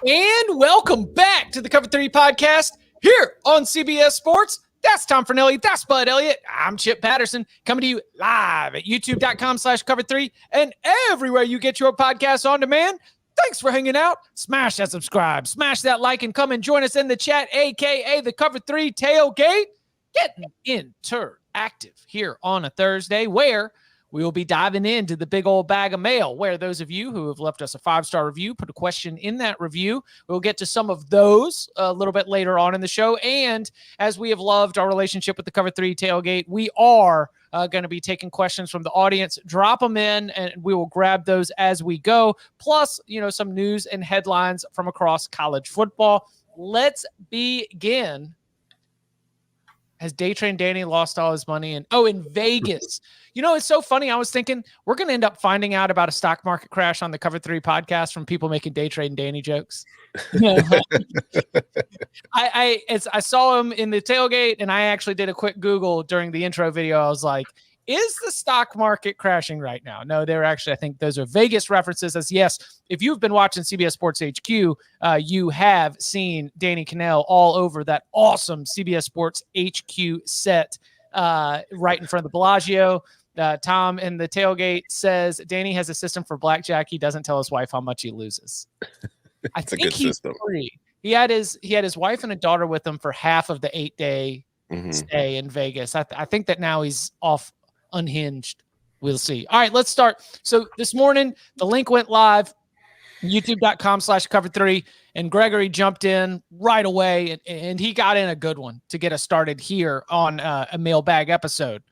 And welcome back to the Cover 3 podcast here on CBS Sports. That's Tom Fornelli. That's Bud Elliott. I'm Chip Patterson coming to you live at youtube.com/cover3 and everywhere you get your podcasts on demand. Thanks for hanging out. Smash that subscribe, smash that like, and come and join us in the chat, a.k.a. the Cover 3 Tailgate. Getting interactive here on a Thursday where we will be diving into the big old bag of mail, where those of you who have left us a 5-star review, put a question in that review. We'll get to some of those a little bit later on in the show. And as we have loved our relationship with the Cover 3 Tailgate, we are going to be taking questions from the audience. Drop them in, and we will grab those as we go. Plus, some news and headlines from across college football. Let's begin. Has Day Train Danny lost all his money? In Vegas. It's so funny. I was thinking we're going to end up finding out about a stock market crash on the Cover 3 podcast from people making Day Train Danny jokes. I saw him in the tailgate, and I actually did a quick Google during the intro video. I was like, is the stock market crashing right now? No, they're actually, I think those are Vegas references. As yes, if you've been watching CBS Sports HQ, you have seen Danny Cannell all over that awesome CBS Sports HQ set right in front of the Bellagio. Tom in the tailgate says Danny has a system for blackjack. He doesn't tell his wife how much he loses. I think he's free. He had his wife and a daughter with him for half of the 8-day stay in Vegas. I think that now he's off unhinged. We'll see. All right, let's start. So this morning, the link went live, youtube.com/cover3, and Gregory jumped in right away, and he got in a good one to get us started here on a mailbag episode.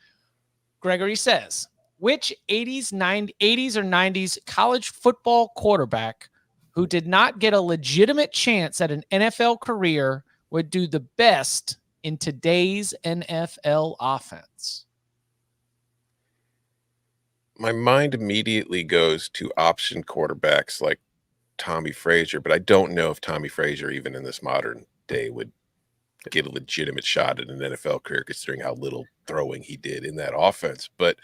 Gregory says, which 80s or 90s college football quarterback who did not get a legitimate chance at an NFL career would do the best in today's NFL offense? My mind immediately goes to option quarterbacks like Tommy Frazier, but I don't know if Tommy Frazier, even in this modern day, would get a legitimate shot at an NFL career, considering how little throwing he did in that offense. But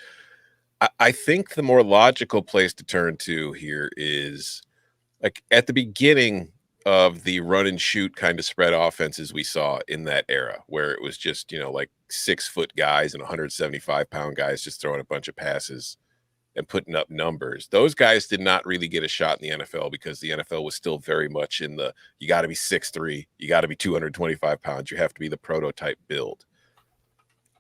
I think the more logical place to turn to here is like at the beginning of the run and shoot kind of spread offenses we saw in that era, where it was just, like 6-foot guys and 175-pound guys just throwing a bunch of passes and putting up numbers. Those guys did not really get a shot in the NFL because the NFL was still very much in the, you got to be 6'3", you got to be 225 pounds, you have to be the prototype build.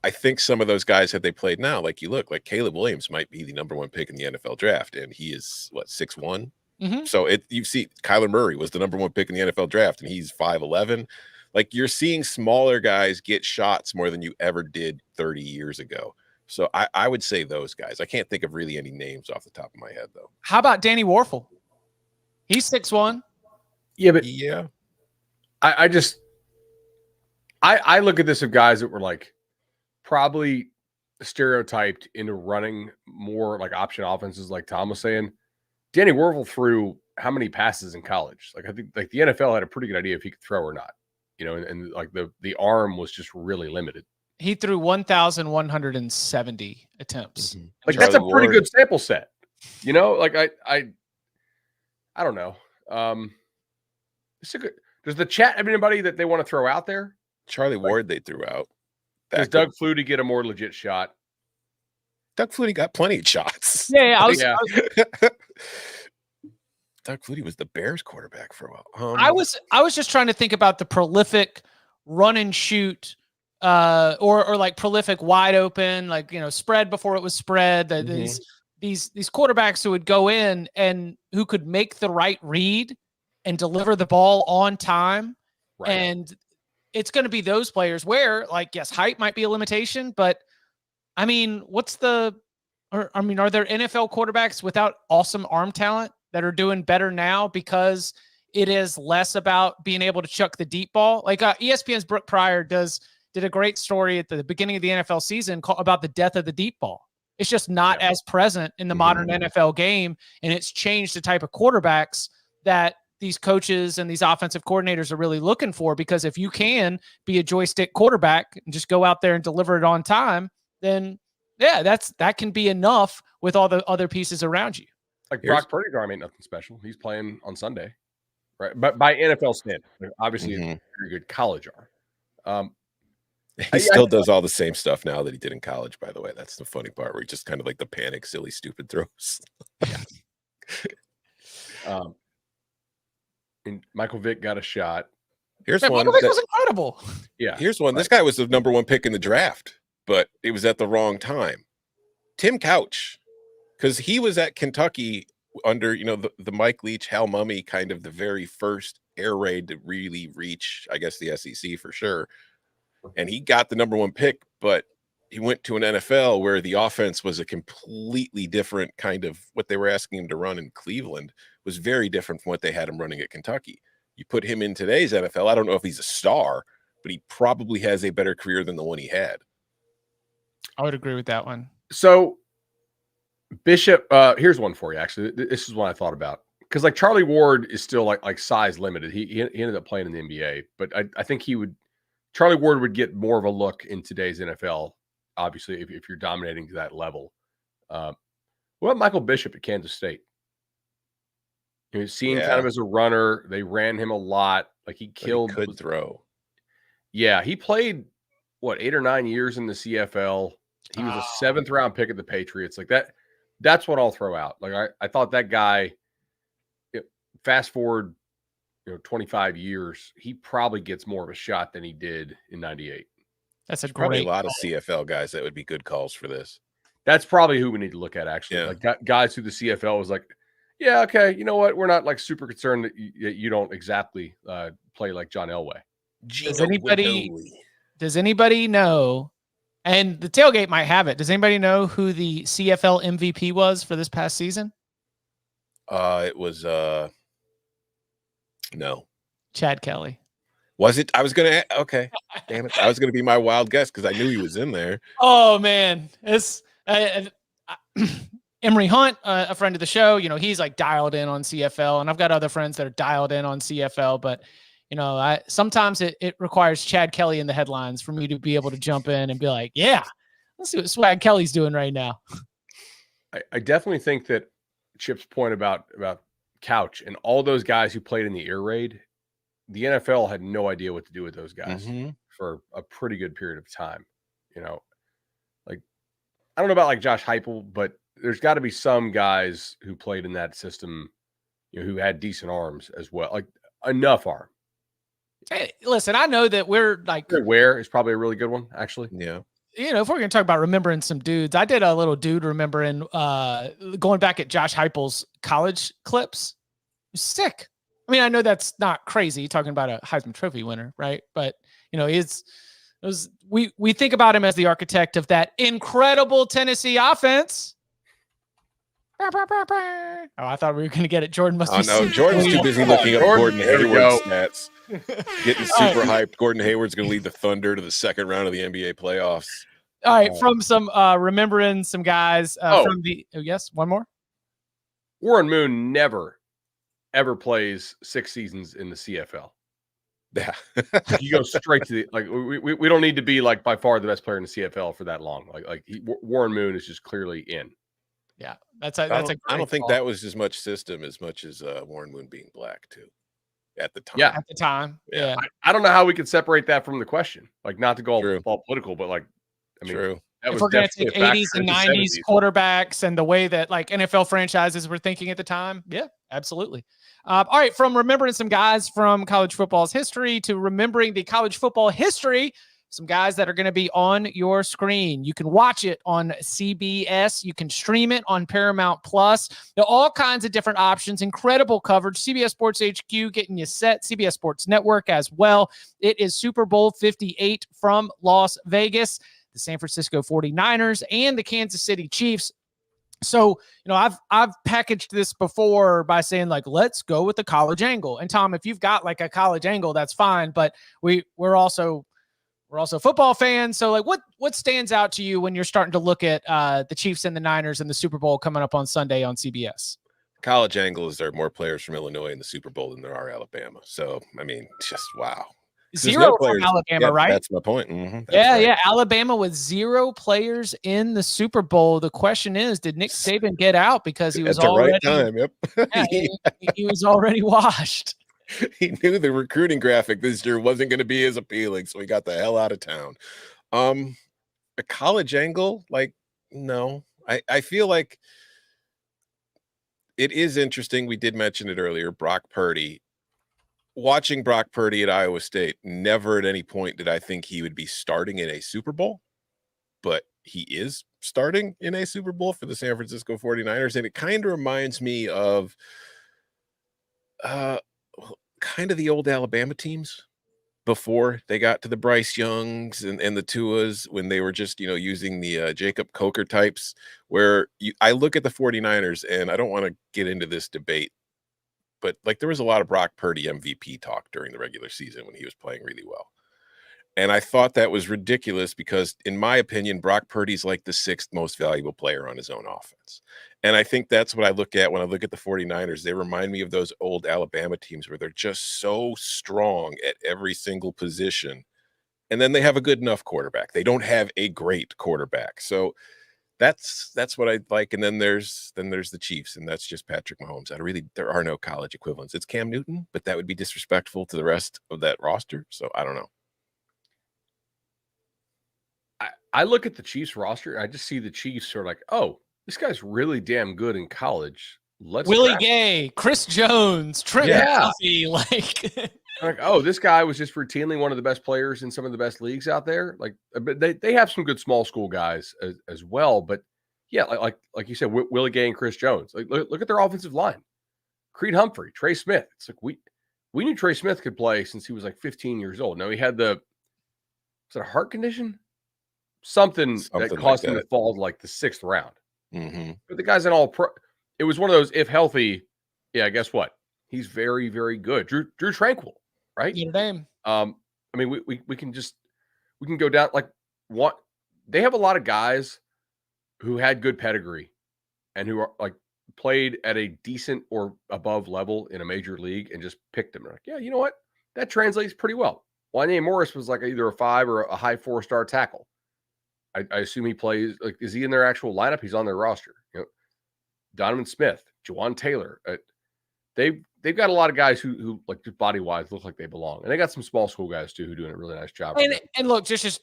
I think some of those guys, had they played now, like Caleb Williams might be the #1 pick in the NFL draft, and he is, 6'1"? So you see Kyler Murray was the #1 pick in the NFL draft, and he's 5'11". Like, you're seeing smaller guys get shots more than you ever did 30 years ago. So I would say those guys. I can't think of really any names off the top of my head, though. How about Danny Warfel? He's 6'1". Yeah, but yeah, I look at this of guys that were like probably stereotyped into running more like option offenses, like Tom was saying. Danny Warfel threw how many passes in college? Like, I think like the NFL had a pretty good idea if he could throw or not, and like the arm was just really limited. He threw 1,170 attempts. Like, that's a pretty good sample set. Like I don't know. Does the chat have anybody that they want to throw out there? Charlie Ward they threw out. Does Doug Flutie get a more legit shot? Doug Flutie got plenty of shots. Yeah. Doug Flutie was the Bears quarterback for a while. I was just trying to think about the prolific run and shoot, or like prolific wide open, like, spread before it was spread. These quarterbacks who would go in and who could make the right read and deliver the ball on time. Right. And it's going to be those players where, like, yes, height might be a limitation, but I mean, are there NFL quarterbacks without awesome arm talent that are doing better now because it is less about being able to chuck the deep ball? Like, ESPN's Brooke Pryor did a great story at the beginning of the NFL season about the death of the deep ball. It's just not as present in the modern NFL game, and it's changed the type of quarterbacks that these coaches and these offensive coordinators are really looking for, because if you can be a joystick quarterback and just go out there and deliver it on time, then that can be enough with all the other pieces around you. Like Brock Purdy ain't nothing special. He's playing on Sunday. right? But by NFL standards, obviously, Mhm. very good college are. He still does all the same stuff now that he did in college, by the way. That's the funny part where he just kind of like the panic, silly, stupid throws. And Michael Vick got a shot. Here's Man, one. Michael Vick was incredible. Yeah. Here's one. This guy was the number 1 pick in the draft, but it was at the wrong time. Tim Couch, because he was at Kentucky under, the Mike Leach, Hal Mummy, kind of the very first air raid to really reach, I guess, the SEC for sure. And he got the number 1 pick, but he went to an NFL where the offense was a completely different kind of what they were asking him to run in Cleveland was very different from what they had him running at Kentucky. You put him in today's NFL, I don't know if he's a star, but he probably has a better career than the one he had. I would agree with that one. So Bishop, here's one for you. Actually, this is one I thought about because like Charlie Ward is still like size limited. He ended up playing in the NBA, but I think Charlie Ward would get more of a look in today's NFL. Obviously, if you're dominating to that level. What about Michael Bishop at Kansas State? Seen kind of as a runner. They ran him a lot. Like he killed. He could throw. Yeah, he played 8 or 9 years in the CFL. He was a 7th round pick at the Patriots. Like that. That's what I'll throw out. Like I thought that guy. Fast forward, 25 years, he probably gets more of a shot than he did in '98. That's a Probably great a lot of CFL guys that would be good calls for this. That's probably who we need to look at, actually. Yeah. Like guys who the CFL was like, yeah, okay, you know what? We're not like super concerned that you don't exactly play like John Elway. Does anybody know? And the tailgate might have it. Does anybody know who the CFL MVP was for this past season? It was no. Chad Kelly. Was it? I was gonna. Okay, damn it! I was gonna be my wild guess because I knew he was in there. Oh man, it's Emery Hunt, a friend of the show. He's like dialed in on CFL, and I've got other friends that are dialed in on CFL. But sometimes it requires Chad Kelly in the headlines for me to be able to jump in and be like, yeah, let's see what Swag Kelly's doing right now. I definitely think that Chip's point about Couch and all those guys who played in the air raid, the NFL had no idea what to do with those guys for a pretty good period of time. Like I don't know about like Josh Heupel, but there's got to be some guys who played in that system, who had decent arms as well, like enough arm. Hey, listen, I know that we're like Ware is probably a really good one, actually. Yeah. If we're going to talk about remembering some dudes, I did a little dude remembering going back at Josh Heupel's college clips. It was sick. I mean, I know that's not crazy talking about a Heisman Trophy winner, right? But we think about him as the architect of that incredible Tennessee offense. Oh, I thought we were going to get it. Jordan must be. Oh no, Jordan's too busy looking up Gordon Hayward's stats. Getting super hyped. Gordon Hayward's going to lead the Thunder to the second round of the NBA playoffs. All right, from some remembering some guys from the yes, one more. Warren Moon never ever plays 6 seasons in the CFL. Yeah. You go straight to the we don't need to be like by far the best player in the CFL for that long. Warren Moon is just clearly in. Yeah, that's a great I don't think call. that was as much system as much as Warren Moon being black too. At the time. Yeah. At the time. Yeah. I don't know how we could separate that from the question. Like not to go True. all political, but True. If we're going to take 80s and 90s quarterbacks and the way that like NFL franchises were thinking at the time. Yeah, absolutely. All right. From remembering some guys from college football's history to remembering the college football history, some guys that are going to be on your screen. You can watch it on CBS. You can stream it on Paramount Plus. There are all kinds of different options. Incredible coverage. CBS Sports HQ getting you set. CBS Sports Network as well. It is Super Bowl 58 from Las Vegas, the San Francisco 49ers, and the Kansas City Chiefs. So, I've packaged this before by saying like, let's go with the college angle. And Tom, if you've got like a college angle, that's fine. But we're also football fans. So like what stands out to you when you're starting to look at the Chiefs and the Niners and the Super Bowl coming up on Sunday on CBS? College angle is there are more players from Illinois in the Super Bowl than there are Alabama. So, I mean, just wow. 0 from Alabama, right? That's my point. Yeah. Alabama with 0 players in the Super Bowl. The question is, did Nick Saban get out because he was at the already right time? Yep. he was already washed. He knew the recruiting graphic this year wasn't going to be as appealing, so he got the hell out of town. A college angle, like, no. I feel like it is interesting. We did mention it earlier, Brock Purdy. Watching Brock Purdy at Iowa State, never at any point did I think he would be starting in a Super Bowl, but he is starting in a Super Bowl for the San Francisco 49ers, and it kind of reminds me of kind of the old Alabama teams before they got to the Bryce Youngs and the Tuas, when they were just, using the Jacob Coker types, where I look at the 49ers, and I don't want to get into this debate, but like there was a lot of Brock Purdy MVP talk during the regular season when he was playing really well. And I thought that was ridiculous because, in my opinion, Brock Purdy's like the 6th most valuable player on his own offense. And I think that's what I look at when I look at the 49ers. They remind me of those old Alabama teams where they're just so strong at every single position. And then they have a good enough quarterback. They don't have a great quarterback. So that's what I like. And then there's the Chiefs, and that's just Patrick Mahomes. There are no college equivalents. It's Cam Newton, but that would be disrespectful to the rest of that roster. So I don't know. I look at the Chiefs roster, and I just see the Chiefs are like, oh, this guy's really damn good in college. Willie Gay, Chris Jones, Trent McDuffie, like, oh, this guy was just routinely one of the best players in some of the best leagues out there. Like, but they have some good small school guys as well. But yeah, like you said, Willie Gay and Chris Jones. Like, look at their offensive line: Creed Humphrey, Trey Smith. It's like we knew Trey Smith could play since he was like 15 years old. Now he had was it a heart condition? Something that caused him to fall to like the 6th round. Mm-hmm. But the guy's an all pro. It was one of those, if healthy, yeah, guess what? He's very, very good. Drew Tranquil, right? Your name. I mean, we can go down like what they have a lot of guys who had good pedigree and who are like played at a decent or above level in a major league and just picked them. Like, yeah, you know what? That translates pretty well. Wanye Morris was like either a 5 or a high 4-star tackle. I assume he plays, like, is he in their actual lineup? He's on their roster. Donovan Smith, Jawan Taylor. They've got a lot of guys who like just body wise look like they belong, and they got some small school guys too who are doing a really nice job. And look, just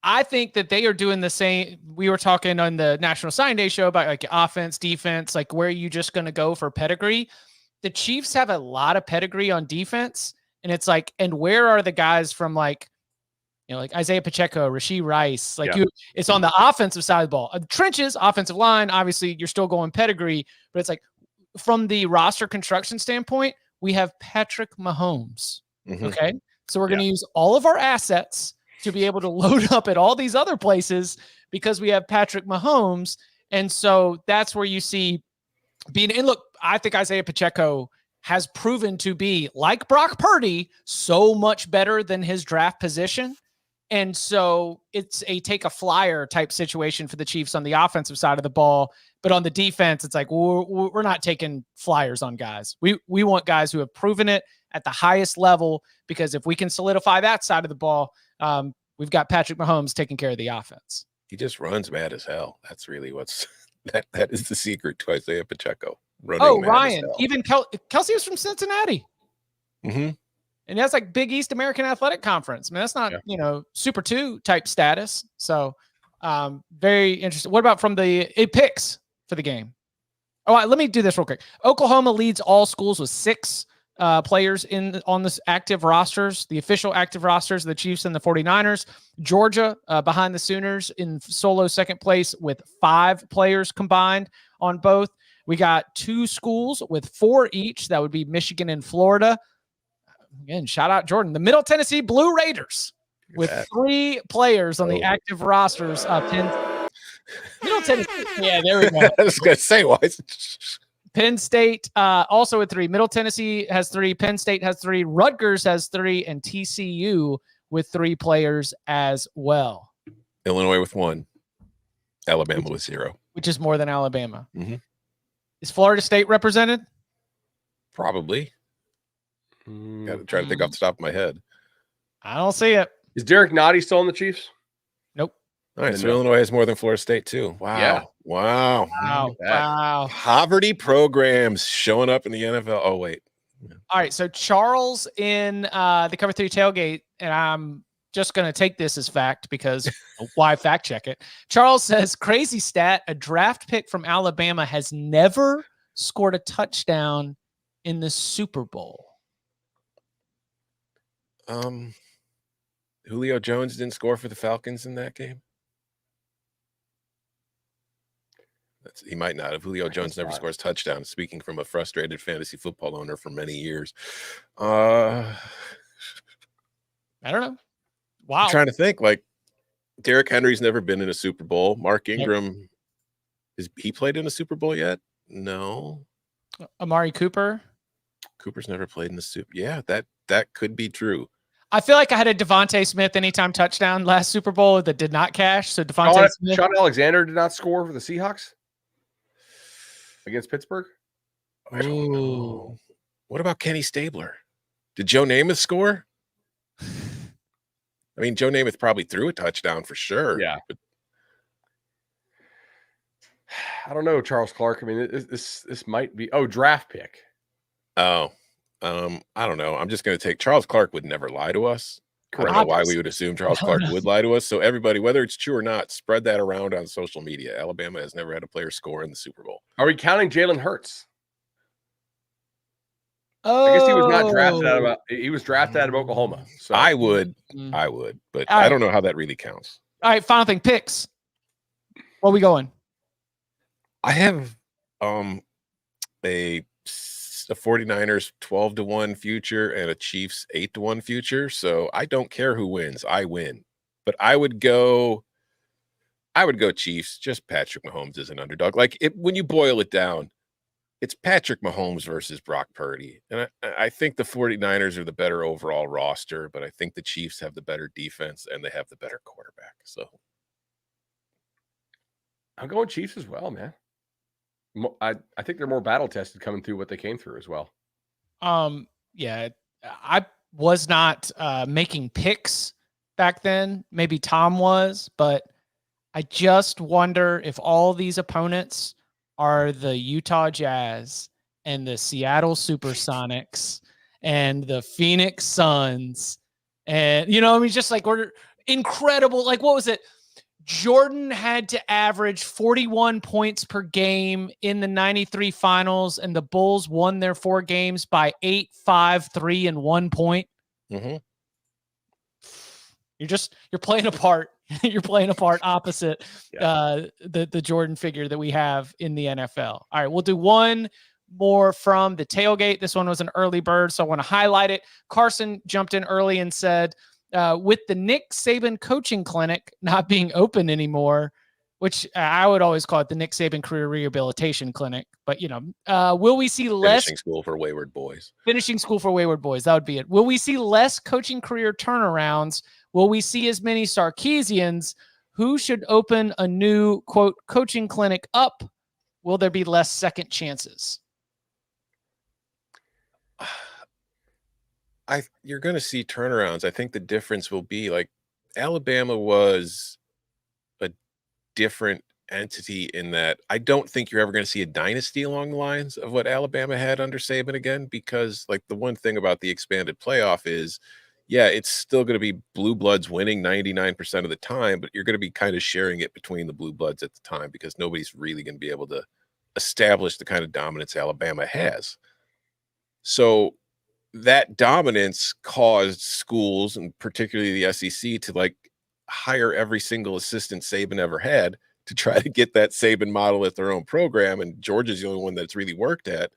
I think that they are doing the same. We were talking on the National Signing Day show about like offense, defense, like where are you just going to go for pedigree? The Chiefs have a lot of pedigree on defense, and it's like, and where are the guys from like Isaiah Pacheco, Rashee Rice, it's on the offensive side of the ball. Trenches, offensive line, obviously you're still going pedigree, but it's like from the roster construction standpoint, we have Patrick Mahomes. Mm-hmm. Okay. So we're going to use all of our assets to be able to load up at all these other places because we have Patrick Mahomes. And so that's where you see and look, I think Isaiah Pacheco has proven to be, like Brock Purdy, so much better than his draft position. And so it's a take a flyer type situation for the Chiefs on the offensive side of the ball. But on the defense, it's like, we're not taking flyers on guys. We want guys who have proven it at the highest level, because if we can solidify that side of the ball, we've got Patrick Mahomes taking care of the offense. He just runs mad as hell. That's really that is the secret to Isaiah Pacheco. Ryan, even Kelsey was from Cincinnati. Mm-hmm. And that's like Big East American Athletic Conference. I mean, that's not, Super 2 type status. So very interesting. What about from the picks for the game? Oh, let me do this real quick. Oklahoma leads all schools with 6 players on this active rosters, the official active rosters of the Chiefs and the 49ers. Georgia behind the Sooners in solo second place with 5 players combined on both. We got 2 schools with 4 each. That would be Michigan and Florida. Again, shout out Jordan. The Middle Tennessee Blue Raiders with 3 players on the active rosters. Middle Tennessee. Yeah, there we go. I was going to say, why? Penn State also with 3. Middle Tennessee has 3. Penn State has 3. Rutgers has 3. And TCU with 3 players as well. Illinois with 1. Alabama with 0. Which is more than Alabama. Mm-hmm. Is Florida State represented? Probably. Got to try to think off the top of my head. I don't see it. Is Derek Nottie still in the Chiefs? Nope. All right, so Illinois has more than Florida State too. Wow. Yeah. Wow. Wow. Poverty programs showing up in the NFL. Oh, wait. All right, so Charles in the Cover 3 tailgate, and I'm just going to take this as fact because why fact check it? Charles says, crazy stat, a draft pick from Alabama has never scored a touchdown in the Super Bowl. Julio Jones didn't score for the Falcons in that game. He might not have. Julio Jones never scores touchdowns. Speaking from a frustrated fantasy football owner for many years. I don't know. Wow. I'm trying to think. Like, Derrick Henry's never been in a Super Bowl. Mark Ingram, is he played in a Super Bowl yet? No. Amari Cooper's never played in the Super. Yeah, that could be true. I feel like I had a Devontae Smith anytime touchdown last Super Bowl that did not cash. So Devontae Smith. Sean Alexander did not score for the Seahawks against Pittsburgh. I don't know. What about Kenny Stabler? Did Joe Namath score? I mean, Joe Namath probably threw a touchdown for sure. Yeah. But I don't know, Charles Clark. I mean, this might be draft pick. Oh, I don't know. I'm just going to take Charles Clark would never lie to us. Correct. I don't know why we would assume Charles Clark would lie to us. So everybody, whether it's true or not, spread that around on social media. Alabama has never had a player score in the Super Bowl. Are we counting Jalen Hurts? I guess he was not drafted out of he was drafted out of Oklahoma. So I would, but I don't know how that really counts. All right, final thing, picks. Where are we going? I have a 49ers 12-1 future and a Chiefs 8-1 future. So I don't care who wins, I win. But I would go Chiefs. Just Patrick Mahomes is an underdog. Like when you boil it down, it's Patrick Mahomes versus Brock Purdy. And I think the 49ers are the better overall roster, but I think the Chiefs have the better defense and they have the better quarterback. So I'm going Chiefs as well, man. I think they're more battle tested coming through what they came through as well. Yeah, I was not making picks back then. Maybe Tom was, but I just wonder if all these opponents are the Utah Jazz and the Seattle Supersonics and the Phoenix Suns. And, just like we're incredible. Like, what was it? Jordan had to average 41 points per game in the 93 finals, and the Bulls won their 4 games by 8, 5, 3, and 1 point. Mm-hmm. You're playing a part. You're playing a part opposite the Jordan figure that we have in the NFL. All right, we'll do one more from the tailgate. This one was an early bird, so I want to highlight it. Carson jumped in early and said, with the Nick Saban coaching clinic not being open anymore, which I would always call it the Nick Saban career rehabilitation clinic, but will we see less finishing school for wayward boys? Finishing school for wayward boys. That would be it. Will we see less coaching career turnarounds? Will we see as many Sarkisians? Who should open a new, quote, coaching clinic up? Will there be less second chances? You're going to see turnarounds. I think the difference will be like Alabama was a different entity in that I don't think you're ever going to see a dynasty along the lines of what Alabama had under Saban again, because like the one thing about the expanded playoff is, yeah, it's still going to be blue bloods winning 99% of the time, but you're going to be kind of sharing it between the blue bloods at the time because nobody's really going to be able to establish the kind of dominance Alabama has. So that dominance caused schools, and particularly the SEC, to like hire every single assistant Saban ever had to try to get that Saban model at their own program. And Georgia's the only one that's really worked at.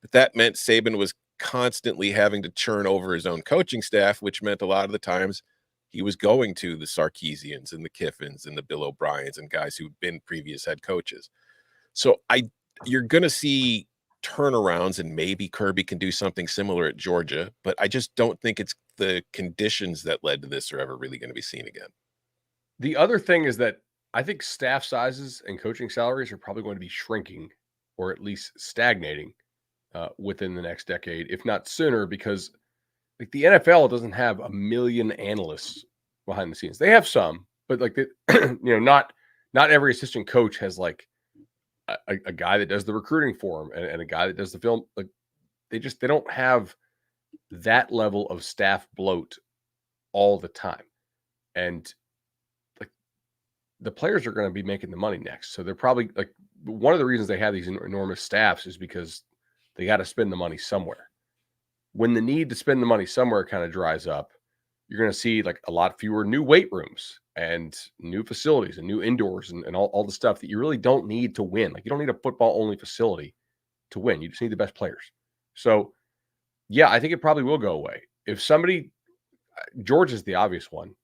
But that meant Saban was constantly having to churn over his own coaching staff, which meant a lot of the times he was going to the Sarkisians and the Kiffins and the Bill O'Briens and guys who'd been previous head coaches. So you're going to see turnarounds, and maybe Kirby can do something similar at Georgia, but I just don't think it's the conditions that led to this are ever really going to be seen again. The other thing is that I think staff sizes and coaching salaries are probably going to be shrinking, or at least stagnating within the next decade, if not sooner, because like the NFL doesn't have a million analysts behind the scenes. They have some, but like not every assistant coach has like a guy that does the recruiting for him and a guy that does the film. Like they don't have that level of staff bloat all the time. And like the players are going to be making the money next. So they're probably like one of the reasons they have these enormous staffs is because they got to spend the money somewhere. When the need to spend the money somewhere kind of dries up, you're going to see like a lot fewer new weight rooms and new facilities and new indoors and all the stuff that you really don't need to win. Like you don't need a football only facility to win. You just need the best players. So yeah, I think it probably will go away. If somebody, Georgia's the obvious one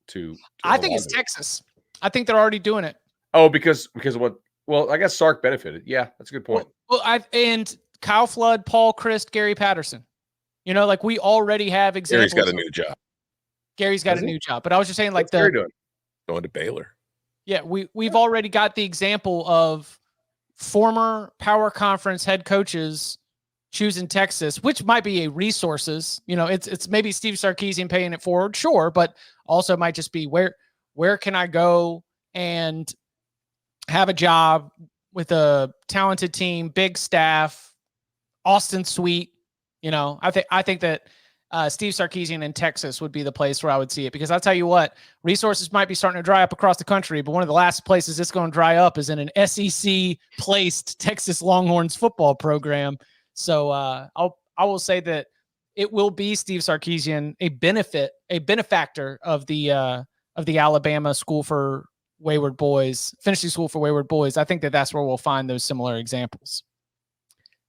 to I think it's Texas. I think they're already doing it. Oh, because of what? Well, I guess Sark benefited. Yeah, that's a good point. And Kyle Flood, Paul Christ, Gary Patterson. You know, like we already have examples. Gary's got a new job. Gary's got a new job, but I was just saying, like What's Gary doing? Going to Baylor. Yeah, we've already got the example of former power conference head coaches choosing Texas, which might be a resources. You know, it's maybe Steve Sarkisian paying it forward, sure, but also might just be where can I go and have a job with a talented team, big staff, Austin Sweet. You know, I think that Steve Sarkisian in Texas would be the place where I would see it, because I'll tell you what, resources might be starting to dry up across the country, but one of the last places it's going to dry up is in an SEC placed Texas Longhorns football program. So I will say that it will be Steve Sarkisian, a benefactor of the Alabama School for Wayward Boys, finishing school for wayward boys. I think that that's where we'll find those similar examples.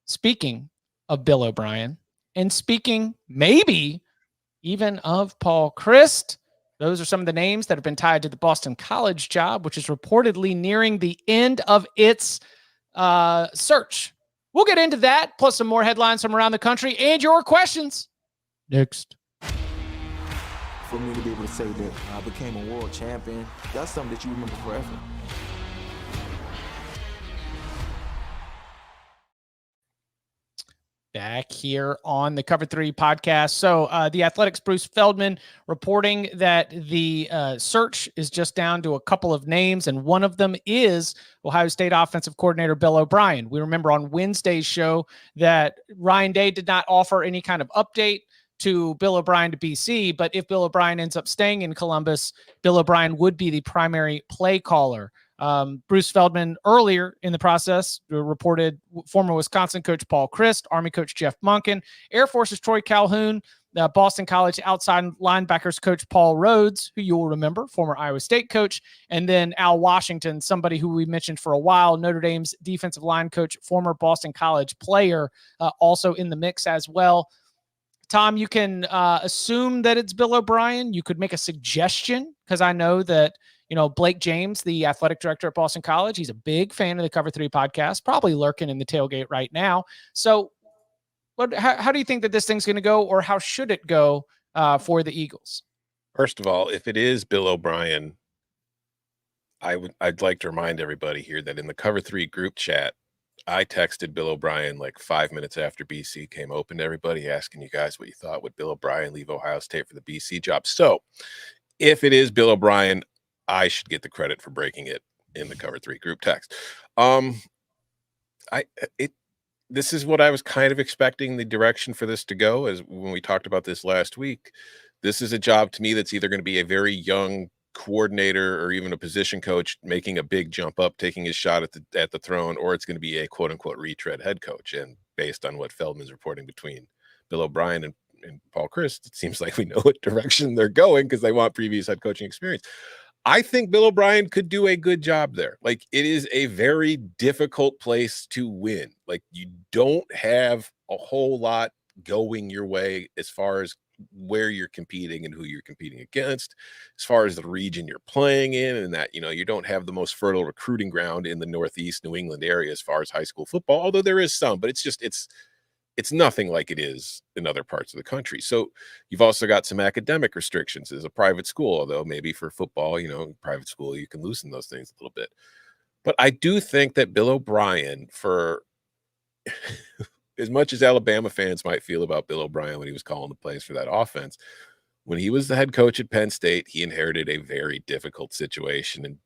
Speaking of Bill O'Brien, and speaking maybe even of Paul Christ, those are some of the names that have been tied to the Boston College job, which is reportedly nearing the end of its search. We'll get into that, plus some more headlines from around the country and your questions next. For me to be able to say that I became a world champion, that's something that you remember forever. Back here on the Cover 3 podcast. So the Athletics' Bruce Feldman reporting that the search is just down to a couple of names, and one of them is Ohio State offensive coordinator Bill O'Brien. We remember on Wednesday's show that Ryan Day did not offer any kind of update to Bill O'Brien to BC, but if Bill O'Brien ends up staying in Columbus, Bill O'Brien would be the primary play caller. Bruce Feldman earlier in the process reported former Wisconsin coach Paul Christ, Army coach Jeff Monken, Air Force's Troy Calhoun, Boston College outside linebackers coach Paul Rhodes, who you will remember, former Iowa State coach, and then Al Washington, somebody who we mentioned for a while, Notre Dame's defensive line coach, former Boston College player, also in the mix as well. Tom, you can assume that it's Bill O'Brien. You could make a suggestion, because I know that, you know, Blake James, the athletic director at Boston College, he's a big fan of the Cover 3 podcast, probably lurking in the tailgate right now. So how do you think that this thing's going to go, or how should it go for the Eagles? First of all, if it is Bill O'Brien, I'd like to remind everybody here that in the Cover 3 group chat, I texted Bill O'Brien like 5 minutes after BC came open to everybody, asking you guys what you thought. Would Bill O'Brien leave Ohio State for the BC job? So if it is Bill O'Brien, I should get the credit for breaking it in the Cover 3 group text. This is what I was kind of expecting the direction for this to go, as when we talked about this last week. This is a job to me that's either going to be a very young coordinator or even a position coach making a big jump up, taking his shot at the throne, or it's going to be a quote unquote retread head coach. And based on what Feldman's reporting between Bill O'Brien and Paul Christ, it seems like we know what direction they're going, because they want previous head coaching experience. I think Bill O'Brien could do a good job there. Like, it is a very difficult place to win. Like, you don't have a whole lot going your way as far as where you're competing and who you're competing against, as far as the region you're playing in, and that, you know, you don't have the most fertile recruiting ground in the Northeast New England area as far as high school football, although there is some, but it's nothing like it is in other parts of the country. So you've also got some academic restrictions as a private school, although maybe for football, you know, private school, you can loosen those things a little bit. But I do think that Bill O'Brien, for as much as Alabama fans might feel about Bill O'Brien when he was calling the plays for that offense, when he was the head coach at Penn State, he inherited a very difficult situation and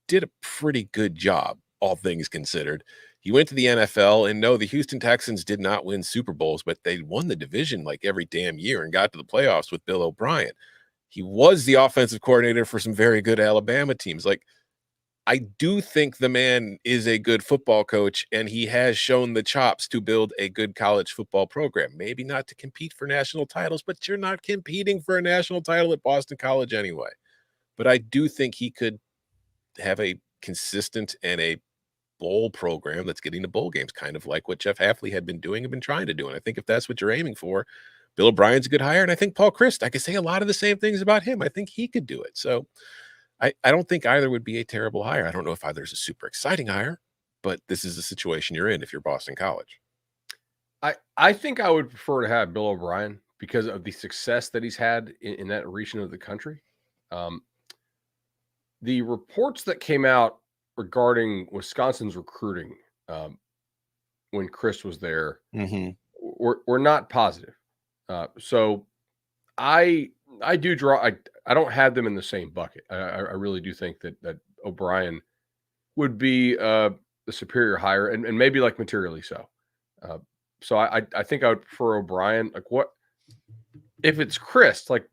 did a pretty good job, all things considered. He went to the NFL, and no, the Houston Texans did not win Super Bowls, but they won the division like every damn year and got to the playoffs with Bill O'Brien. He was the offensive coordinator for some very good Alabama teams. Like, I do think the man is a good football coach, and he has shown the chops to build a good college football program. Maybe not to compete for national titles, but you're not competing for a national title at Boston College anyway. But I do think he could have a consistent and a bowl program that's getting to bowl games, kind of like what Jeff Hafley had been doing and been trying to do. And I think if that's what you're aiming for, Bill O'Brien's a good hire. And I think Paul Chryst, I could say a lot of the same things about him. I think he could do it. So I don't think either would be a terrible hire. I don't know if either's a super exciting hire, but this is the situation you're in if you're Boston College. I think I would prefer to have Bill O'Brien because of the success that he's had in that region of the country. The reports that came out regarding Wisconsin's recruiting when Chris was there were not positive. So I do draw. I don't have them in the same bucket. I really do think that O'Brien would be the superior hire and maybe like materially so. So I think I would prefer O'Brien. Like, what if it's Chris? Like,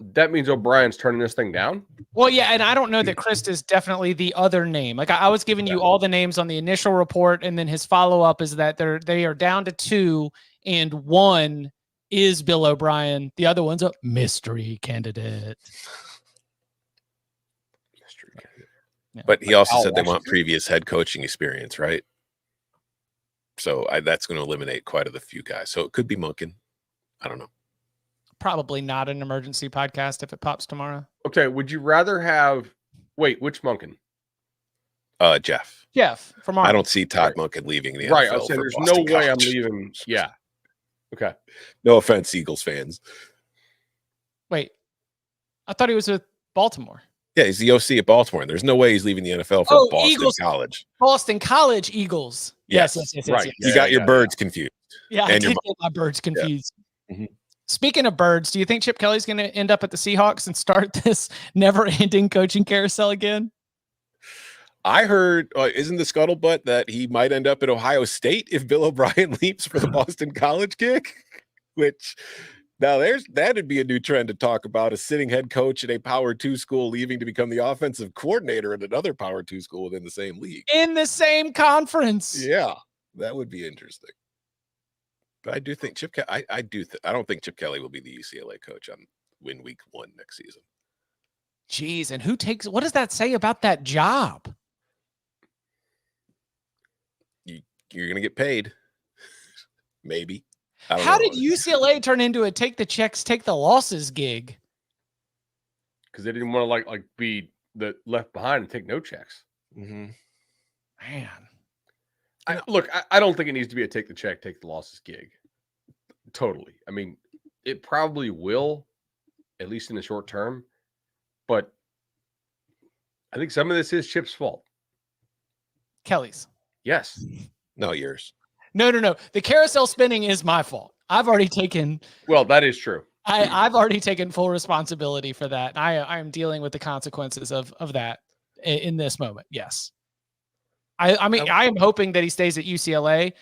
that means O'Brien's turning this thing down? Well, yeah, and I don't know that Chryst is definitely the other name. Like, I was giving you all the names on the initial report, and then his follow-up is that they are down to 2, and 1 is Bill O'Brien. The other one's a mystery candidate. Yeah. But he also said they want previous head coaching experience, right? So that's going to eliminate quite a few guys. So it could be Monken. I don't know. Probably not an emergency podcast if it pops tomorrow. Okay. Would you rather have which Monken? Jeff from Army. I don't see Todd Monken leaving the NFL. Right. I was saying there's Boston no way I'm College. leaving. Yeah. Okay. No offense, Eagles fans. Wait. I thought he was with Baltimore. Yeah, he's the OC at Baltimore. And there's no way he's leaving the NFL for Boston Eagles. College. Boston College Eagles. Yes. Right. You got your birds confused. Yeah, I did get my birds confused. Yeah. Mm-hmm. Speaking of birds, do you think Chip Kelly's going to end up at the Seahawks and start this never-ending coaching carousel again? I heard, isn't the scuttlebutt that he might end up at Ohio State if Bill O'Brien leaves for the Boston College gig? Which, now that'd be a new trend to talk about, a sitting head coach at a Power 2 school leaving to become the offensive coordinator at another Power 2 school within the same league. In the same conference. Yeah, that would be interesting. But I do think I don't think Chip Kelly will be the UCLA coach in week 1 next season. Jeez, and what does that say about that job? You're going to get paid. Maybe. How did UCLA turn into a take the checks, take the losses gig? Because they didn't want to be the left behind and take no checks. Mm-hmm. Man. I don't think it needs to be a take the check, take the losses gig. Totally. I mean, it probably will, at least in the short term. But I think some of this is Chip's fault. Kelly's. Yes. No, yours. No. The carousel spinning is my fault. I've already taken. Well, that is true. I've already taken full responsibility for that. I am dealing with the consequences of that in this moment. Yes. I mean, I am hoping that he stays at UCLA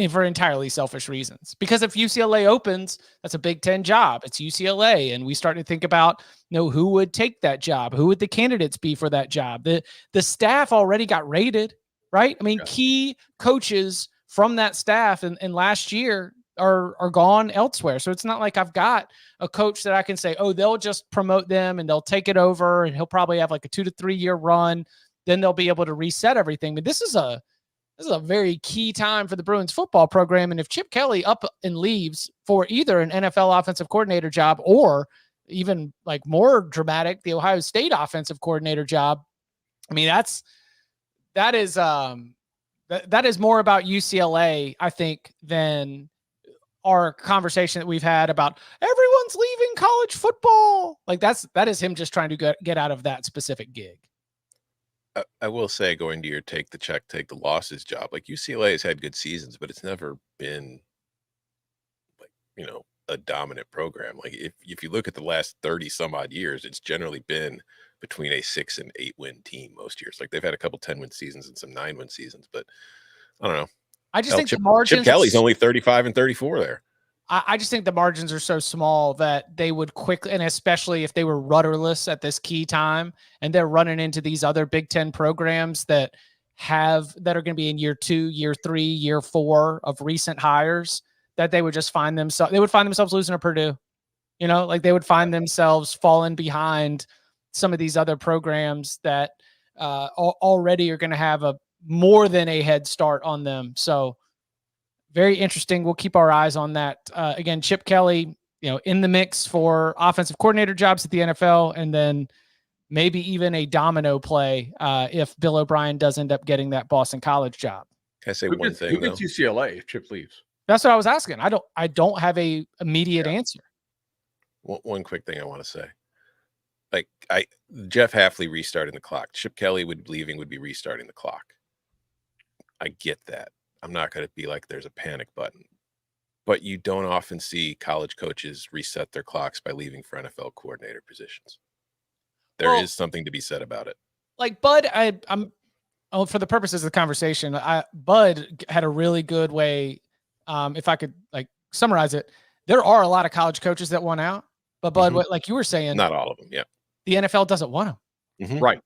for entirely selfish reasons. Because if UCLA opens, that's a Big Ten job. It's UCLA, and we start to think about, who would take that job? Who would the candidates be for that job? The staff already got rated, right? I mean, key coaches from that staff and last year are gone elsewhere. So it's not like I've got a coach that I can say, they'll just promote them and they'll take it over, and he'll probably have like a 2 to 3 year run. Then they'll be able to reset everything. But this is a very key time for the Bruins football program. And if Chip Kelly up and leaves for either an NFL offensive coordinator job or even like more dramatic, the Ohio State offensive coordinator job, I mean, that is more about UCLA, I think, than our conversation that we've had about everyone's leaving college football. Like that is him just trying to get out of that specific gig. I will say, going to your take the check, take the losses job, like UCLA has had good seasons, but it's never been a dominant program. Like if you look at the last 30 some odd years, it's generally been between a 6 and 8 win team most years. Like they've had a couple 10-win seasons and some 9-win seasons, but I don't know. I just think Chip, the margins. Chip Kelly's only 35 and 34 there. I just think the margins are so small that they would quickly, and especially if they were rudderless at this key time and they're running into these other Big Ten programs that are going to be in year 2, year 3, year 4 of recent hires, that they would just find themselves losing to Purdue. Like they would find themselves falling behind some of these other programs that already are going to have a more than a head start on them. So very interesting. We'll keep our eyes on that. Again, Chip Kelly, in the mix for offensive coordinator jobs at the NFL, and then maybe even a domino play if Bill O'Brien does end up getting that Boston College job. Can I say one thing? Who gets UCLA if Chip leaves? That's what I was asking. I don't have a immediate answer. One quick thing I want to say. Like Jeff Hafley restarting the clock. Chip Kelly would be restarting the clock. I get that. I'm not going to be like there's a panic button, but you don't often see college coaches reset their clocks by leaving for NFL coordinator positions. There is something to be said about it. Like Bud, for the purposes of the conversation, Bud had a really good way. If I could summarize it, there are a lot of college coaches that want out, but Bud, like you were saying, not all of them. Yeah. The NFL doesn't want them. Mm-hmm. Right.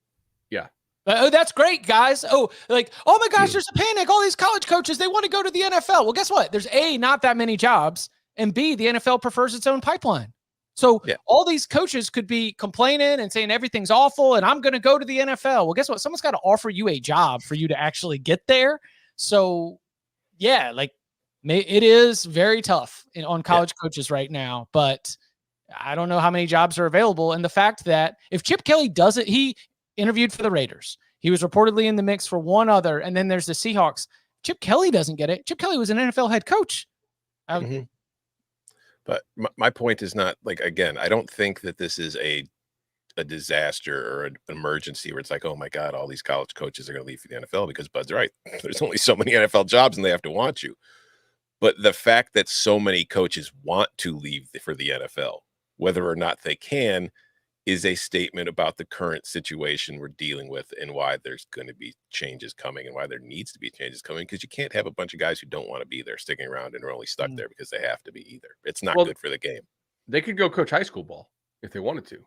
Yeah. Oh, that's great, guys. Oh my gosh, there's a panic. All these college coaches, they want to go to the NFL. Well, guess what? There's A, not that many jobs, and B, the NFL prefers its own pipeline. So all these coaches could be complaining and saying everything's awful and I'm going to go to the NFL. Well, guess what? Someone's got to offer you a job for you to actually get there. So yeah, it is very tough on college coaches right now, but I don't know how many jobs are available. And the fact that if Chip Kelly doesn't, he interviewed for the Raiders. He was reportedly in the mix for one other. And then there's the Seahawks. Chip Kelly doesn't get it. Chip Kelly was an NFL head coach. But my point is not again, I don't think that this is a disaster or an emergency where it's like, oh my God, all these college coaches are going to leave for the NFL, because Bud's right. There's only so many NFL jobs and they have to want you. But the fact that so many coaches want to leave for the NFL, whether or not they can, is a statement about the current situation we're dealing with and why there's going to be changes coming and why there needs to be changes coming, because you can't have a bunch of guys who don't want to be there sticking around and are only stuck there because they have to be either. It's not good for the game. They could go coach high school ball if they wanted to,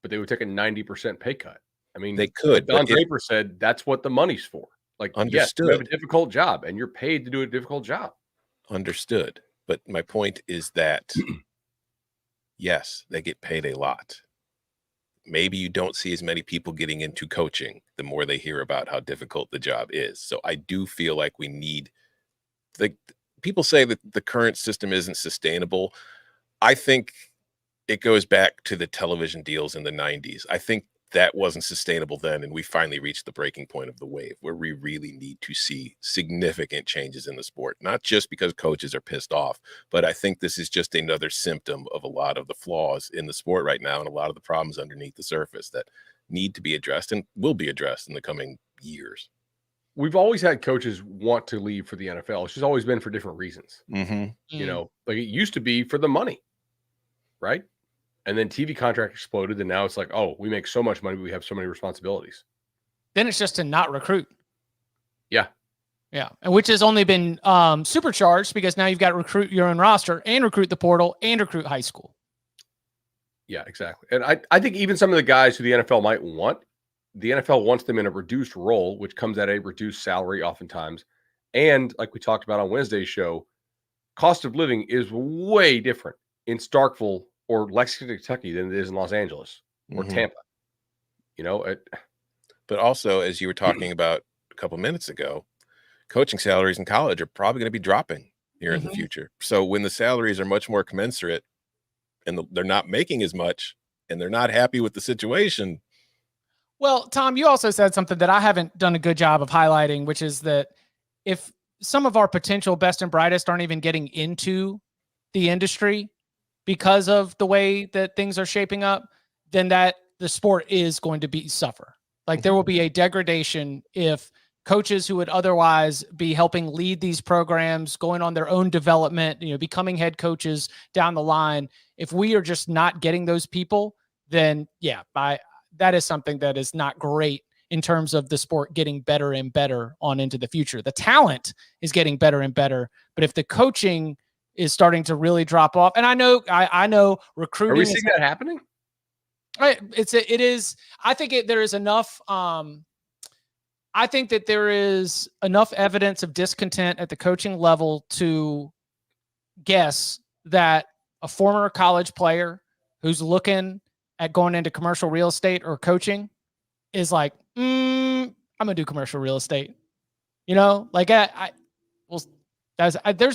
but they would take a 90% pay cut. I mean, they could. Don Draper said that's what the money's for. Understood. Yes, you have a difficult job and you're paid to do a difficult job. Understood. But my point is that, yes, they get paid a lot. Maybe you don't see as many people getting into coaching the more they hear about how difficult the job is. So I do feel like we need people say that the current system isn't sustainable. I think it goes back to the television deals in the 90s. I think that wasn't sustainable then, and we finally reached the breaking point of the wave where we really need to see significant changes in the sport, not just because coaches are pissed off, but I think this is just another symptom of a lot of the flaws in the sport right now and a lot of the problems underneath the surface that need to be addressed and will be addressed in the coming years. We've always had coaches want to leave for the NFL. It's just always been for different reasons. You know, it used to be for the money, right? And then TV contract exploded, and now it's like, oh, we make so much money, we have so many responsibilities. Then it's just to not recruit. Yeah. Yeah. And which has only been supercharged because now you've got to recruit your own roster and recruit the portal and recruit high school. Yeah, exactly. And I think even some of the guys who the NFL might want, the NFL wants them in a reduced role, which comes at a reduced salary oftentimes. And like we talked about on Wednesday's show, cost of living is way different in Starkville or Lexington, Kentucky than it is in Los Angeles or Tampa. You know, but also, as you were talking about a couple minutes ago, coaching salaries in college are probably going to be dropping here in the future. So when the salaries are much more commensurate and they're not making as much and they're not happy with the situation. Well, Tom, you also said something that I haven't done a good job of highlighting, which is that if some of our potential best and brightest aren't even getting into the industry because of the way that things are shaping up, then that the sport is going to suffer. Like there will be a degradation if coaches who would otherwise be helping lead these programs, going on their own development, becoming head coaches down the line. If we are just not getting those people, then yeah, that is something that is not great in terms of the sport getting better and better on into the future. The talent is getting better and better, but if the coaching is starting to really drop off, and I know recruiting. Are we seeing that happening? It is. I think there is enough. I think that there is enough evidence of discontent at the coaching level to guess that a former college player who's looking at going into commercial real estate or coaching is like, I'm gonna do commercial real estate. There's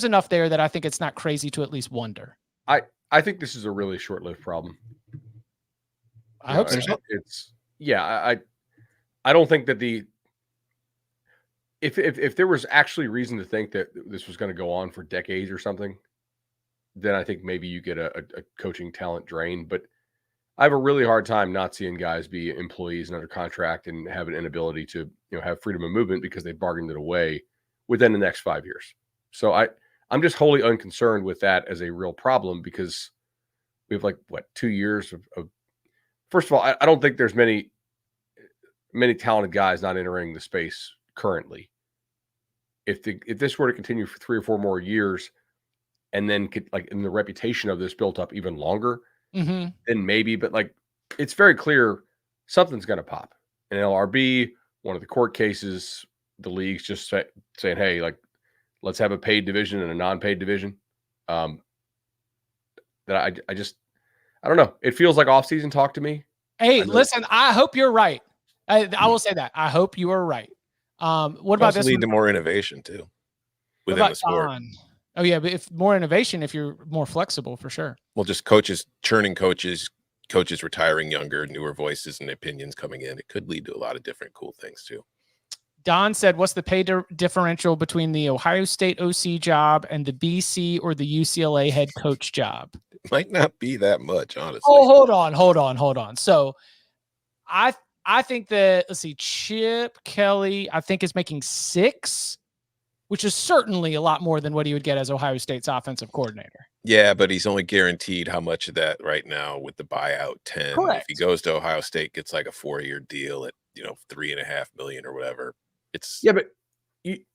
enough there that I think it's not crazy to at least wonder. I think this is a really short-lived problem. I hope so. I don't think that if there was actually reason to think that this was going to go on for decades or something, then I think maybe you get a coaching talent drain. But I have a really hard time not seeing guys be employees and under contract and have an inability to have freedom of movement because they bargained it away within the next 5 years. So I'm just wholly unconcerned with that as a real problem because we have 2 years of first of all, I don't think there's many talented guys not entering the space currently. If this were to continue for 3 or 4 more years, and then in the reputation of this built up even longer, then maybe. But it's very clear something's going to pop. An LRB, one of the court cases, the league's just saying, hey, let's have a paid division and a non-paid division. That I don't know. It feels like off-season talk to me. Hey, listen, I hope you're right. I will say that. I hope you are right. What about this? Lead to more innovation too within the sport. Oh yeah, but if more innovation, if you're more flexible, for sure. Well, just churning coaches retiring younger, newer voices and opinions coming in. It could lead to a lot of different cool things too. Don said, what's the pay differential between the Ohio State OC job and the BC or the UCLA head coach job? It might not be that much, honestly. Oh, hold on. So I think that, let's see, Chip Kelly, I think is making 6, which is certainly a lot more than what he would get as Ohio State's offensive coordinator. Yeah, but he's only guaranteed how much of that right now with the buyout 10. Correct. If he goes to Ohio State, gets a 4-year deal at $3.5 million or whatever. But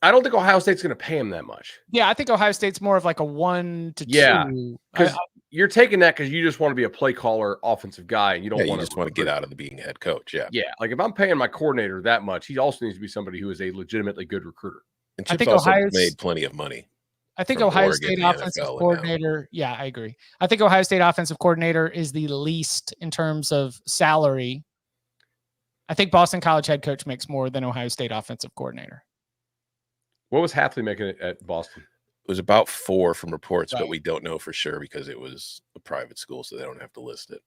I don't think Ohio State's going to pay him that much. Yeah, I think Ohio State's more of a 1 to 2. Yeah, because you're taking that because you just want to be a play caller, offensive guy, and you don't want to get out of the being head coach. Yeah, if I'm paying my coordinator that much, he also needs to be somebody who is a legitimately good recruiter. And Chip's also made plenty of money. I think Ohio State offensive coordinator. Yeah, I agree. I think Ohio State offensive coordinator is the least in terms of salary. I think Boston College head coach makes more than Ohio State offensive coordinator. What was Hafley making it at Boston? It was about 4 from reports, but we don't know for sure because it was a private school, so they don't have to list it.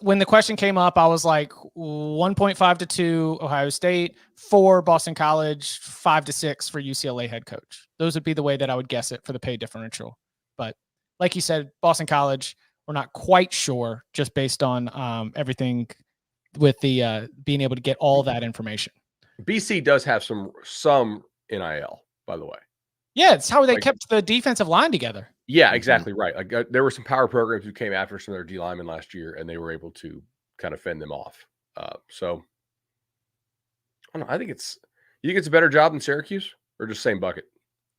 When the question came up, I was like 1.5 to 2 Ohio State, 4 Boston College, 5 to 6 for UCLA head coach. Those would be the way that I would guess it for the pay differential. But like you said, Boston College, we're not quite sure just based on everything with the being able to get all that information. BC does have some NIL, by the way. Yeah, it's how they kept the defensive line together. Yeah, exactly right. There were some power programs who came after some of their D linemen last year, and they were able to kind of fend them off. So I don't know. You think it's a better job than Syracuse, or just same bucket?